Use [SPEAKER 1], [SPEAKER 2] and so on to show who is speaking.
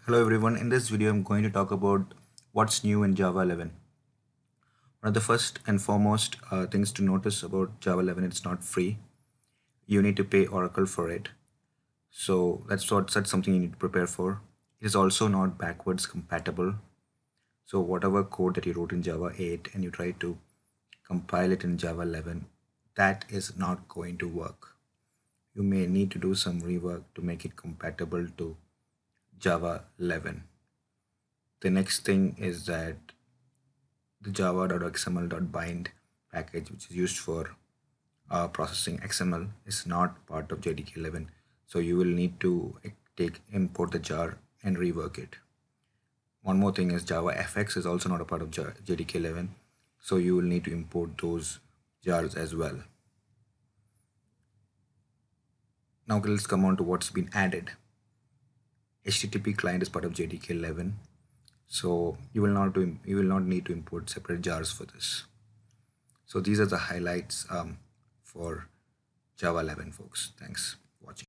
[SPEAKER 1] Hello everyone, in this video I'm going to talk about what's new in Java 11. One of the first and foremost things to notice about Java 11, it's not free. You need to pay Oracle for it. So that's something you need to prepare for. It is also not backwards compatible. So whatever code that you wrote in Java 8 and you try to compile it in Java 11, that is not going to work. You may need to do some rework to make it compatible to Java 11. The next thing is that the java.xml.bind package, which is used for processing XML, is not part of JDK 11. So you will need to import the jar and rework it. One more thing is Java FX is also not a part of JDK 11. So you will need to import those jars as well. Now let's come on to what's been added. HTTP client is part of JDK 11. So you will not need to import separate jars for this. So these are the highlights for Java 11, folks. Thanks.